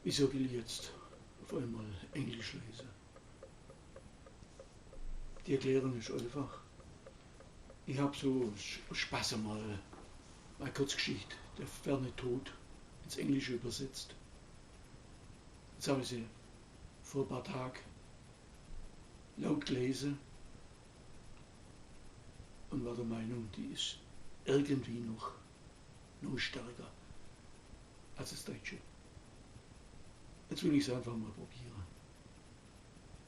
Wieso will ich jetzt auf einmal Englisch lesen? Die Erklärung ist einfach. Ich habe so Spaß einmal meine Kurzgeschichte, der ferne Tod, ins Englische übersetzt. Jetzt habe ich sie vor ein paar Tagen laut gelesen und war der Meinung, die ist irgendwie noch stärker als das Deutsche. Jetzt will ich es einfach mal probieren.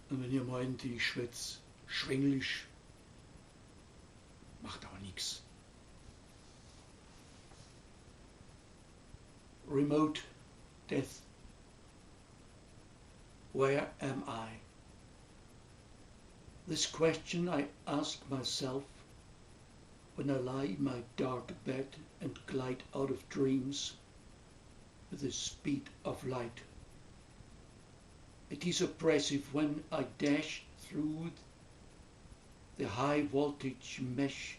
Und wenn ihr meint, ich schwätze Schwenglisch, macht aber nichts. Remote death. Where am I? This question I ask myself when I lie in my dark bed and glide out of dreams with the speed of light. It is oppressive when I dash through the high voltage mesh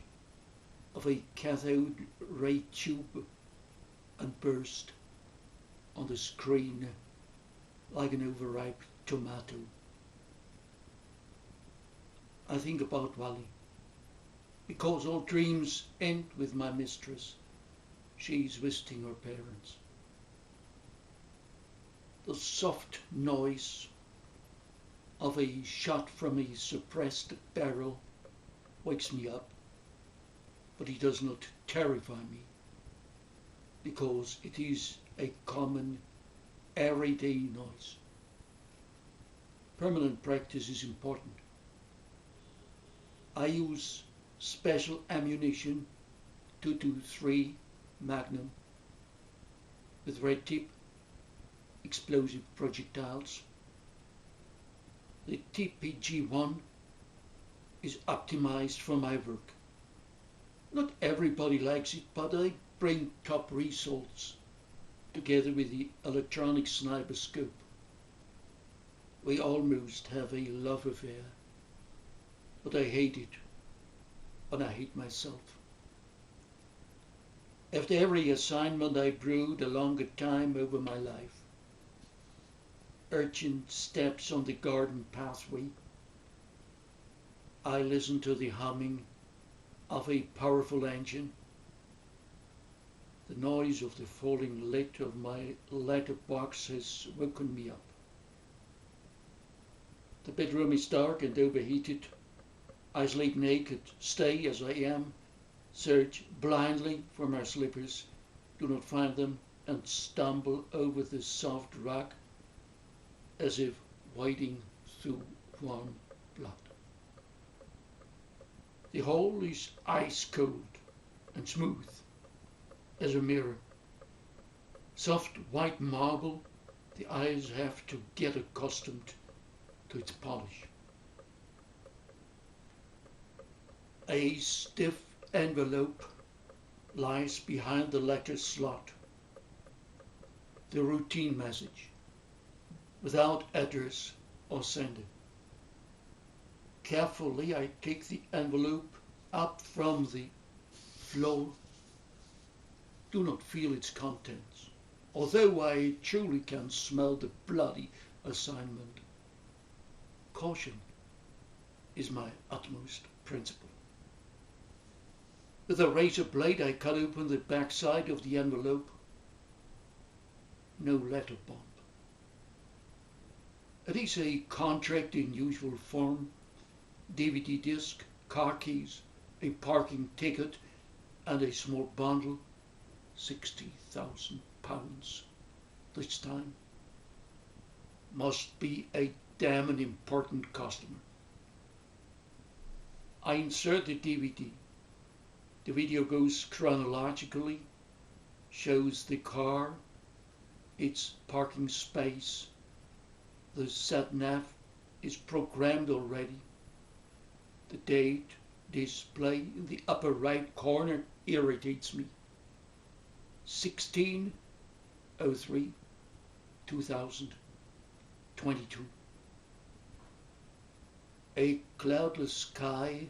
of a cathode ray tube and burst on the screen like an overripe tomato. I think about Wally, because all dreams end with my mistress. She's visiting her parents. The soft noise of a shot from a suppressed barrel wakes me up, but it does not terrify me, because it is a common, everyday noise. Permanent practice is important. I use special ammunition, 223 Magnum, with red tip, explosive projectiles. The TPG-1 is optimized for my work. Not everybody likes it, but I bring top results together with the electronic sniper scope. We almost have a love affair, but I hate it, and I hate myself. After every assignment I brood a longer time over my life. Urgent steps on the garden pathway. I listen to the humming of a powerful engine. The noise of the falling lid of my letterbox has woken me up. The bedroom is dark and overheated. I sleep naked, stay as I am, search blindly for my slippers, do not find them, and stumble over the soft rug as if wading through warm blood. The hole is ice cold and smooth as a mirror. Soft white marble, the eyes have to get accustomed to its polish. A stiff envelope lies behind the letter slot. The routine message, without address or sender. Carefully I take the envelope up from the floor. Do not feel its contents, although I truly can smell the bloody assignment. Caution is my utmost principle. With a razor blade I cut open the backside of the envelope. No letter bomb. It is a contract in usual form, DVD disc, car keys, a parking ticket, and a small bundle, £60,000 this time. Must be a damn an important customer. I insert the DVD. The video goes chronologically, shows the car, its parking space. The sat-nav is programmed already. The date display in the upper right corner irritates me. 16/03/2022. A cloudless sky.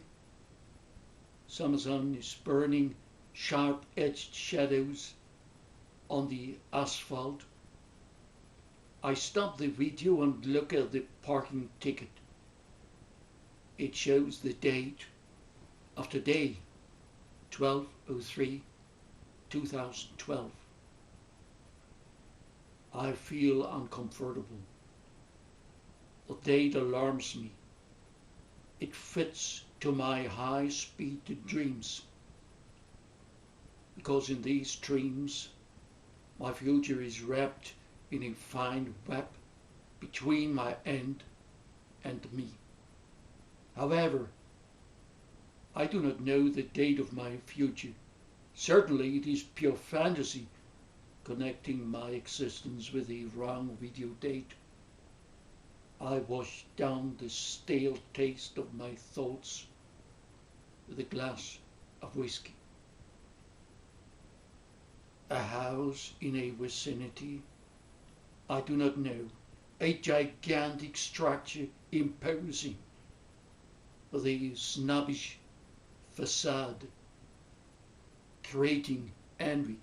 Summer sun is burning sharp-edged shadows on the asphalt. I stop the video and look at the parking ticket. It shows the date of today, 12/03/2012. I feel uncomfortable. The date alarms me. It fits to my high-speed dreams. Because in these dreams, my future is wrapped in a fine web between my end and me. However, I do not know the date of my future. Certainly it is pure fantasy connecting my existence with the wrong video date. I wash down the stale taste of my thoughts with a glass of whiskey. A house in a vicinity, I do not know, a gigantic structure imposing with a snobbish facade, creating envy.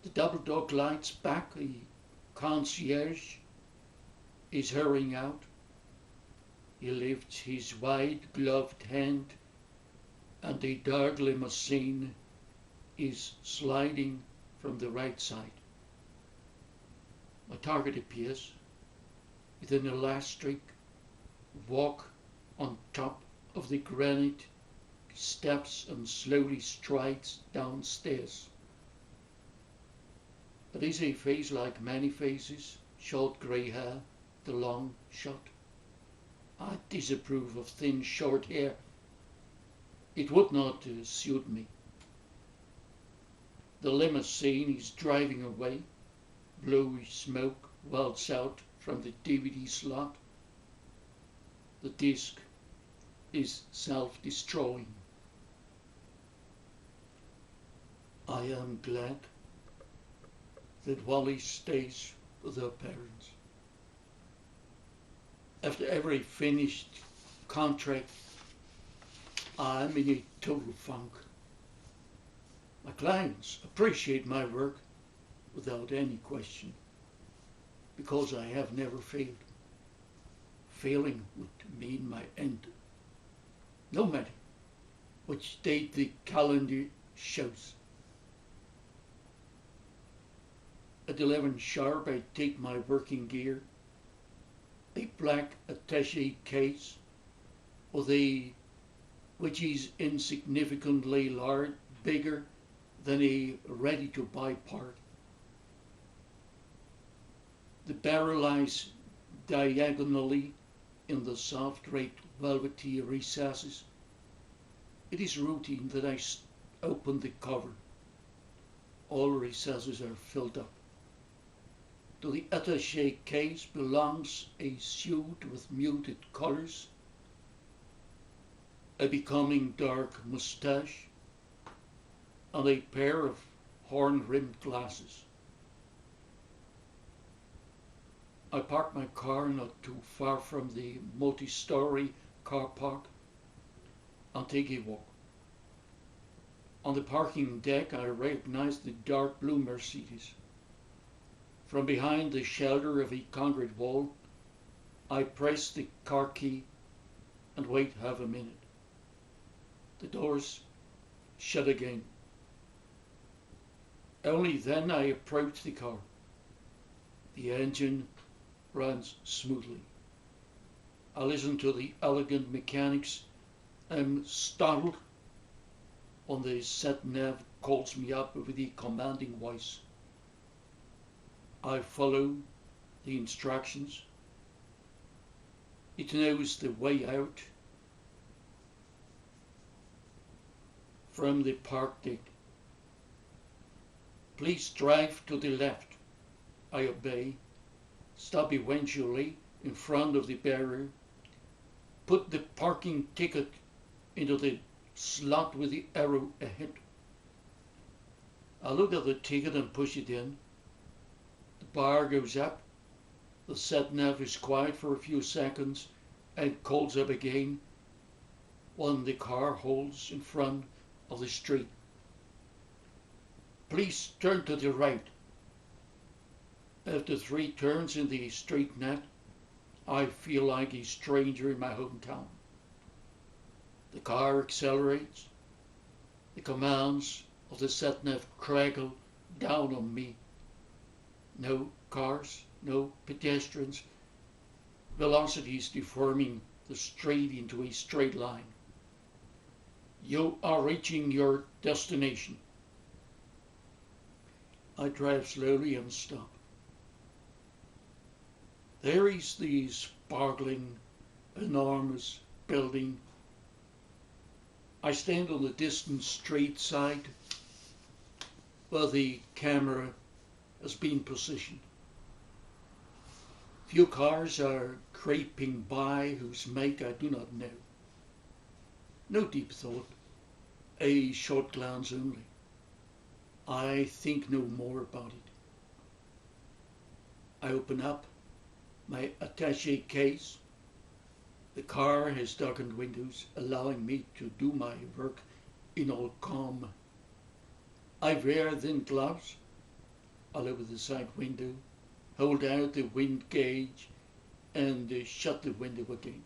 The double dog lights back, a concierge is hurrying out. He lifts his wide gloved hand and the dark limousine is sliding from the right side. My target appears with an elastic walk on top of the granite steps and slowly strides downstairs. It is a face like many faces, short grey hair, the long shot. I disapprove of thin short hair. It would not suit me. The limousine is driving away. Bluish smoke wells out from the DVD slot. The disc is self-destroying. I am glad that Wally stays with her parents. After every finished contract, I'm in a total funk. My clients appreciate my work without any question, because I have never failed. Failing would mean my end. No matter which date the calendar shows. At 11 sharp, I take my working gear, a black attaché case which is insignificantly bigger than a ready-to-buy part. The barrel lies diagonally in the soft draped velvety recesses. It is routine that I open the cover. All recesses are filled up. To the attaché case belongs a suit with muted colors, a becoming dark moustache, and a pair of horn-rimmed glasses. I park my car not too far from the multi-story car park and take a walk. On the parking deck, I recognize the dark blue Mercedes. From behind the shelter of a concrete wall, I press the car key and wait half a minute. The doors shut again. Only then I approach the car. The engine runs smoothly. I listen to the elegant mechanics. I'm startled when the sat-nav calls me up with a commanding voice. I follow the instructions. It knows the way out from the park deck. Please drive to the left. I obey. Stop eventually in front of the barrier. Put the parking ticket into the slot with the arrow ahead. I look at the ticket and push it in. The bar goes up. The sat-nav is quiet for a few seconds and calls up again when the car holds in front of the street. Please turn to the right. After 3 turns in the straight net, I feel like a stranger in my hometown. The car accelerates. The commands of the sat-nav crackle down on me. No cars, no pedestrians. Velocity is deforming the street into a straight line. You are reaching your destination. I drive slowly and stop. There is the sparkling, enormous building. I stand on the distant street side where the camera has been positioned. Few cars are creeping by whose make I do not know. No deep thought, a short glance only. I think no more about it. I open up my attaché case. The car has darkened windows, allowing me to do my work in all calm. I wear thin gloves. I lower the side window, hold out the wind gauge, and shut the window again.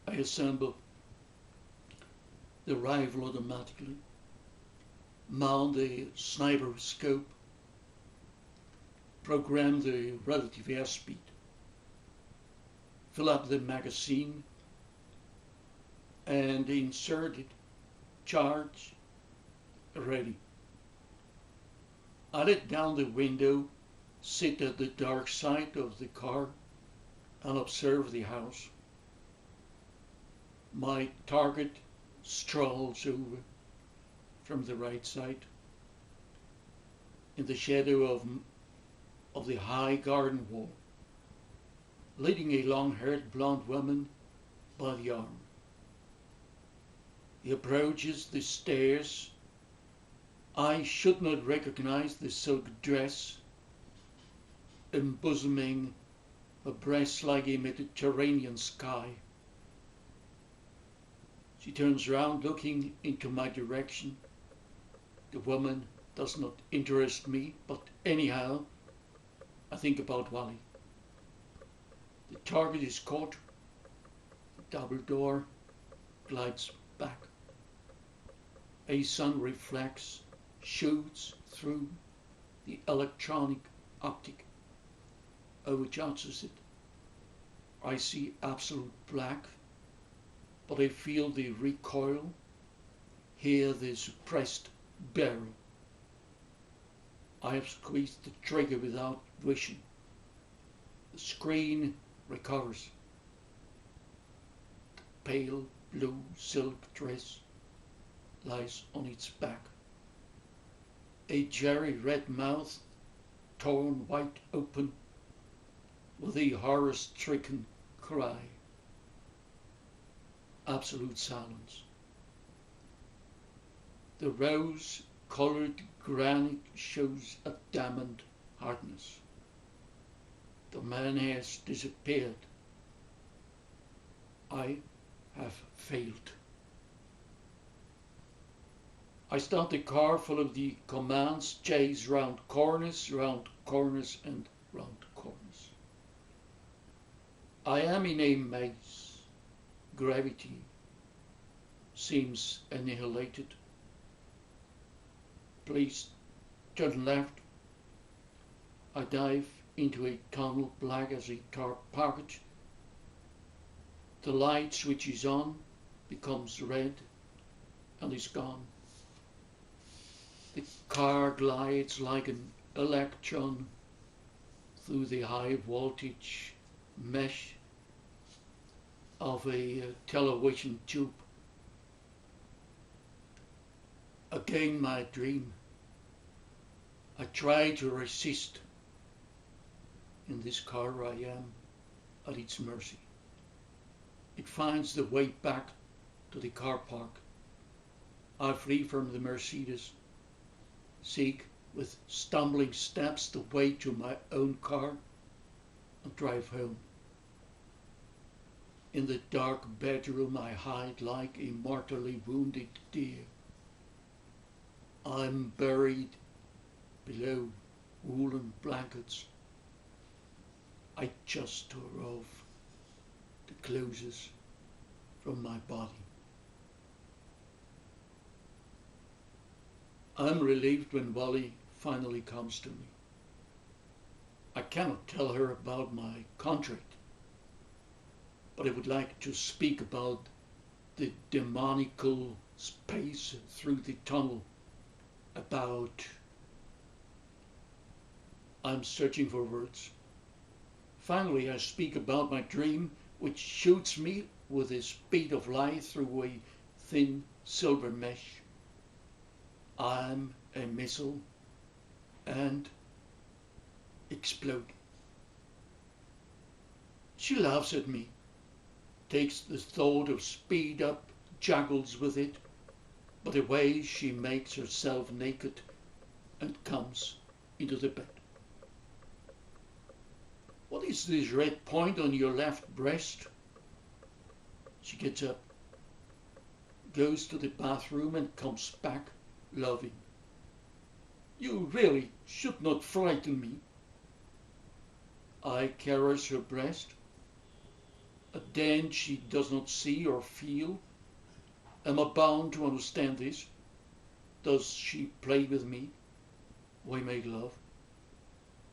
I assemble the rifle automatically, mount the sniper scope, program the relative airspeed, fill up the magazine, and insert it, charge, ready. I let down the window, sit at the dark side of the car, and observe the house. My target strolls over from the right side. In the shadow of the high garden wall, leading a long-haired blonde woman by the arm. He approaches the stairs. I should not recognize the silk dress, embosoming her breasts like a Mediterranean sky. She turns round, looking into my direction. The woman does not interest me, but anyhow, I think about Wally. The target is caught. The double door glides back. A sun reflects, shoots through the electronic optic, overcharges it. I see absolute black, but I feel the recoil, hear the suppressed barrel. I have squeezed the trigger without vision. The screen recovers. The pale blue silk dress lies on its back. A cherry red mouth, torn wide open, with a horror-stricken cry. Absolute silence. The rose-colored granite shows a diamond hardness. The man has disappeared. I have failed. I start the car, follow the commands, chase round corners, and round corners. I am in a maze. Gravity seems annihilated. Please turn left. I dive into a tunnel black as a tar pocket. The light switches on, becomes red, and is gone. The car glides like an electron through the high voltage mesh of a television tube. Again my dream. I try to resist. In this car I am at its mercy. It finds the way back to the car park. I flee from the Mercedes, seek with stumbling steps the way to my own car, and drive home. In the dark bedroom I hide like a mortally wounded deer. I'm buried below woolen blankets. I just tore off the clothes from my body. I'm relieved when Wally finally comes to me. I cannot tell her about my contract, but I would like to speak about the demonical space through the tunnel, about... I'm searching for words. Finally, I speak about my dream, which shoots me with the speed of light through a thin silver mesh. I'm a missile and explode. She laughs at me, takes the thought of speed up, juggles with it, but away she makes herself naked and comes into the bed. What is this red point on your left breast? She gets up, goes to the bathroom and comes back laughing. You really should not frighten me. I caress her breast, a dent she does not see or feel. Am I bound to understand this? Does she play with me? We make love.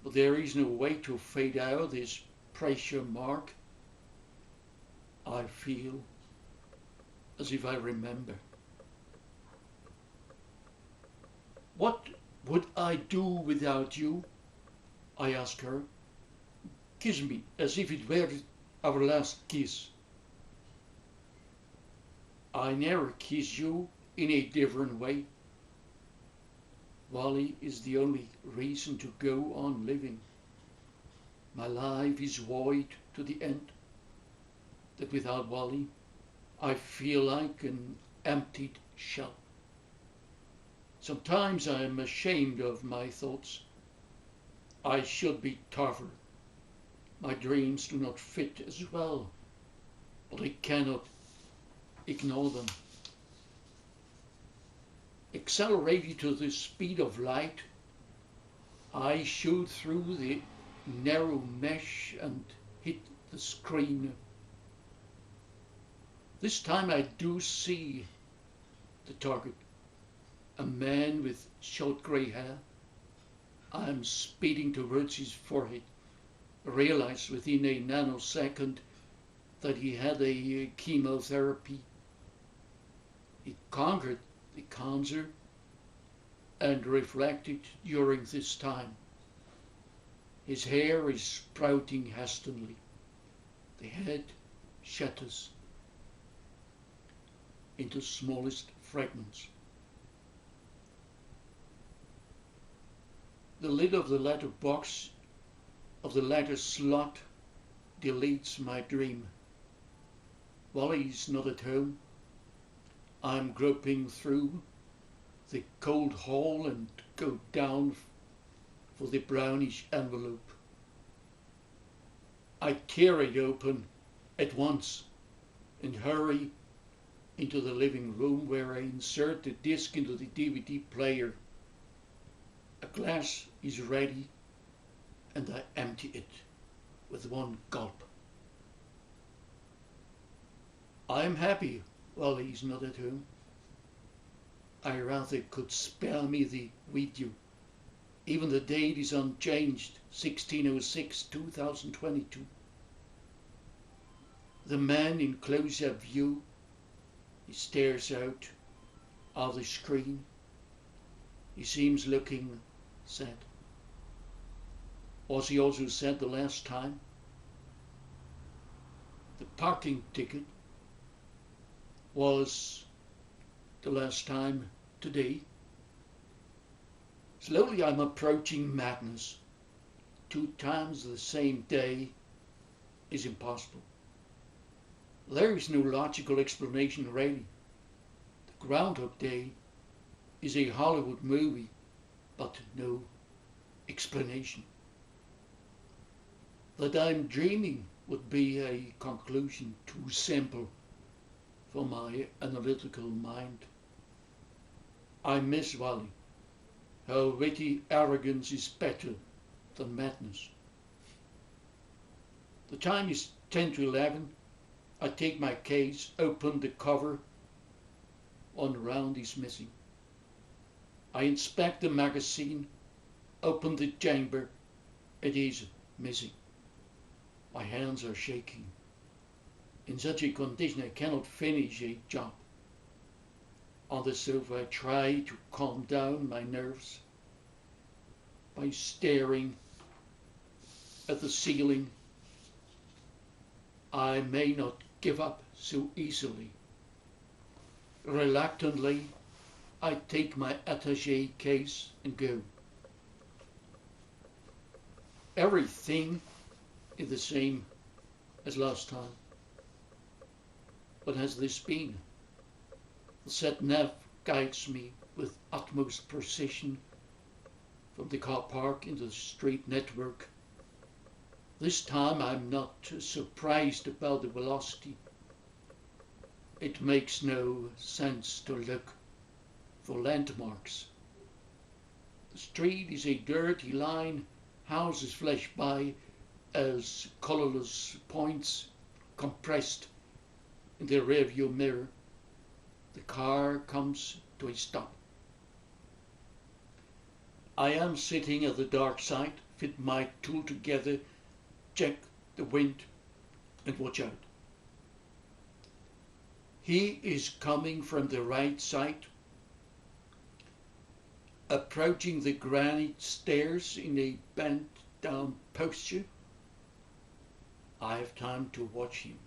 But there is no way to fade out this pressure mark. I feel as if I remember. What would I do without you? I ask her. Kiss me as if it were our last kiss. I never kiss you in a different way. Wally is the only reason to go on living. My life is void to the end. That without Wally, I feel like an emptied shell. Sometimes I am ashamed of my thoughts. I should be tougher. My dreams do not fit as well, but I cannot ignore them. Accelerated to the speed of light, I shoot through the narrow mesh and hit the screen. This time I do see the target, a man with short grey hair. I am speeding towards his forehead. I realize within a nanosecond that he had a chemotherapy. He conquered the cancer and reflected during this time. His hair is sprouting hastily. The head shatters into smallest fragments. The lid of the letter box of the letter slot deletes my dream. Wally is not at home. I'm groping through the cold hall and go down for the brownish envelope. I tear it open at once and hurry into the living room where I insert the disc into the DVD player. A glass is ready and I empty it with one gulp. I am happy while he's not at home. I rather could spare me the video. Even the date is unchanged, 1606-2022. The man in close-up view, he stares out of the screen. He seems looking sad. Was he also sad the last time? The parking ticket was the last time today. Slowly I'm approaching madness. 2 times the same day is impossible. There is no logical explanation really. The Groundhog Day is a Hollywood movie, but no explanation. That I'm dreaming would be a conclusion too simple for my analytical mind. I miss Wally, how witty arrogance is better than madness. The time is 10 to 11. I take my case, open the cover. One round is missing. I inspect the magazine, open the chamber. It is missing. My hands are shaking. In such a condition I cannot finish a job. On the sofa I try to calm down my nerves by staring at the ceiling. I may not give up so easily. Reluctantly, I take my attaché case and go. Everything is the same as last time. What has this been? The sat-nav guides me with utmost precision from the car park into the street network. This time I'm not surprised about the velocity. It makes no sense to look for landmarks. The street is a dirty line, houses flash by as colorless points compressed in the rearview mirror. The car comes to a stop. I am sitting at the dark side, fit my tool together, check the wind and watch out. He is coming from the right side, approaching the granite stairs in a bent down posture. I have time to watch him.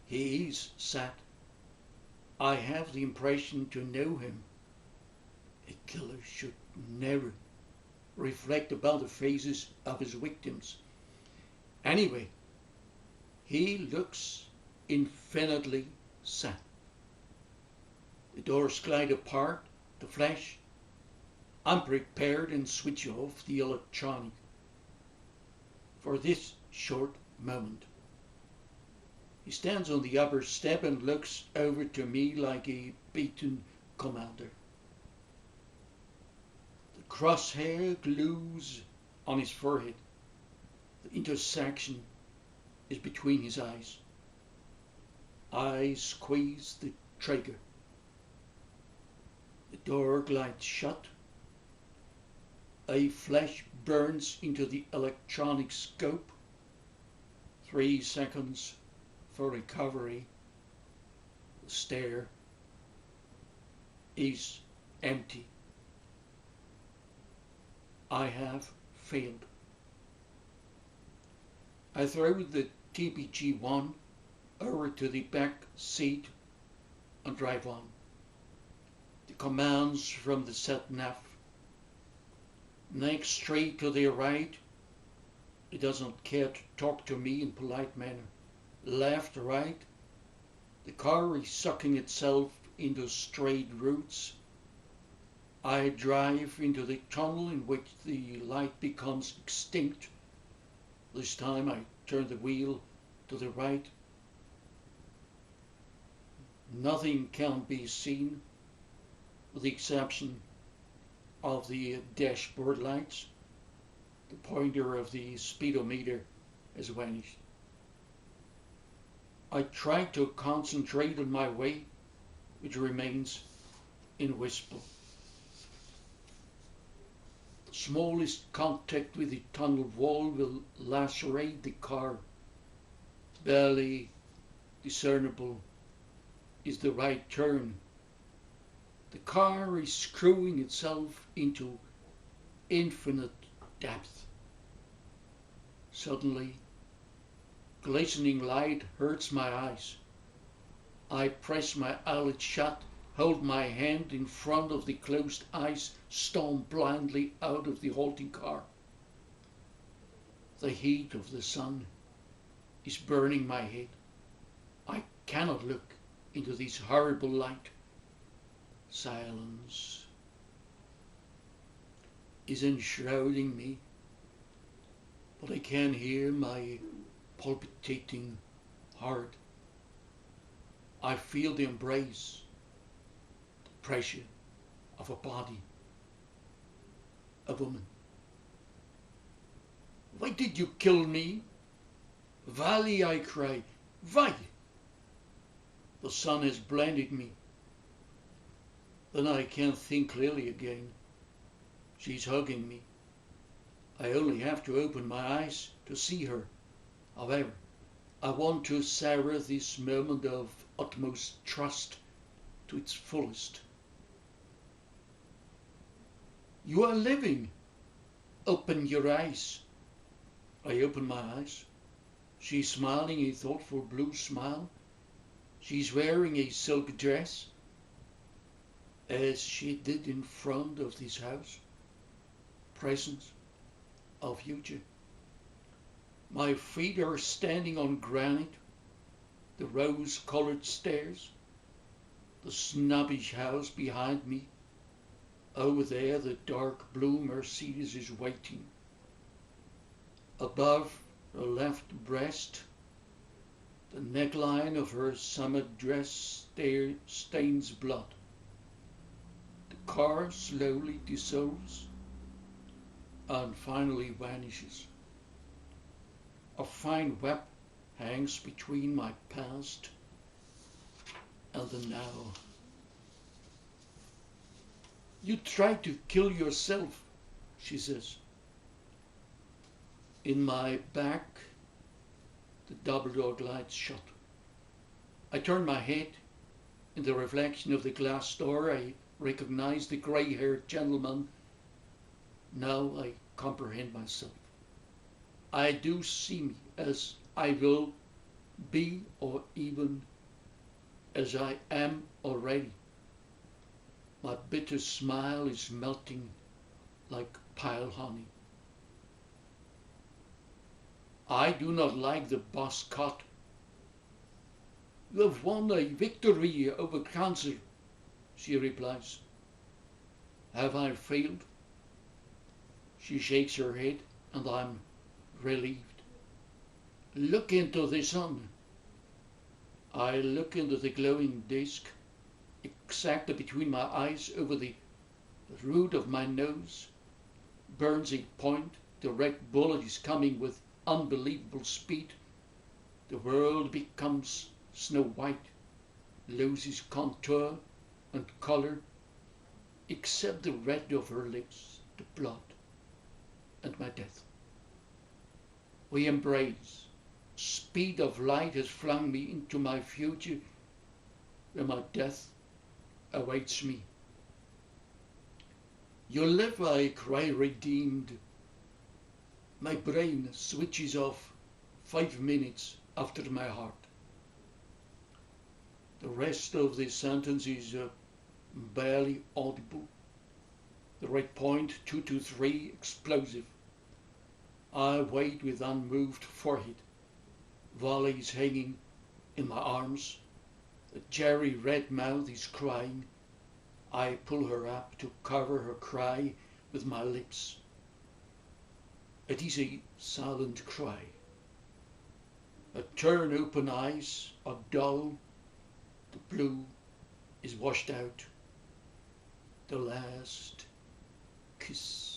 He is sad. I have the impression to know him. A killer should never reflect upon the faces of his victims. Anyway, he looks infinitely sad. The doors glide apart, the flash. I'm prepared and switch off the electronic for this short moment. He stands on the upper step and looks over to me like a beaten commander. The crosshair glues on his forehead. The intersection is between his eyes. I squeeze the trigger. The door glides shut. A flash burns into the electronic scope. 3 seconds for recovery. The stair is empty. I have failed. I throw the TPG-1 over to the back seat and drive on. The commands from the sat-nav. Next straight to the right. It doesn't care to talk to me in polite manner. Left, right. The car is sucking itself into straight routes. I drive into the tunnel in which the light becomes extinct. This time I turn the wheel to the right. Nothing can be seen with the exception of the dashboard lights. The pointer of the speedometer has vanished. I try to concentrate on my way, which remains invisible. The smallest contact with the tunnel wall will lacerate the car. Barely discernible is the right turn. The car is screwing itself into infinite depth. Suddenly, glistening light hurts my eyes. I press my eyelids shut, hold my hand in front of the closed eyes, stomp blindly out of the halting car. The heat of the sun is burning my head. I cannot look into this horrible light. Silence is enshrouding me, but I can hear my palpitating heart. I feel the embrace, the pressure of a body. a woman. Why did you kill me? Why, I cry, why? The sun has blinded me. Then I can't think clearly again. She's hugging me. I only have to open my eyes to see her. However, I want to savor this moment of utmost trust to its fullest. You are living. Open your eyes. I open my eyes. She's smiling a thoughtful blue smile. She's wearing a silk dress, as she did in front of this house. Present or future. My feet are standing on granite, the rose-colored stairs, the snobbish house behind me. Over there the dark blue Mercedes is waiting. Above her left breast, the neckline of her summer dress stains blood. The car slowly dissolves and finally vanishes. A fine web hangs between my past and the now. You tried to kill yourself, she says. In my back, the double door glides shut. I turn my head. In the reflection of the glass door, I recognize the grey-haired gentleman. Now I comprehend myself. I do see me as I will be, or even as I am already. My bitter smile is melting like pale honey. I do not like the boss cut. You have won a victory over cancer, she replies. Have I failed? She shakes her head and I'm relieved. Look into the sun. I look into the glowing disk, exactly between my eyes over the root of my nose. Burns a point. The red bullet is coming with unbelievable speed. The world becomes snow white, loses contour and color, except the red of her lips, the blood, and my death. We embrace. Speed of light has flung me into my future, where my death awaits me. You live, I cry, redeemed. My brain switches off 5 minutes after my heart. The rest of the sentence is barely audible. The red point, 223, explosive. I wait with unmoved forehead. Volley is hanging in my arms. The cherry red mouth is crying. I pull her up to cover her cry with my lips. It is a silent cry. Her turn open eyes are dull. The blue is washed out. The last kiss.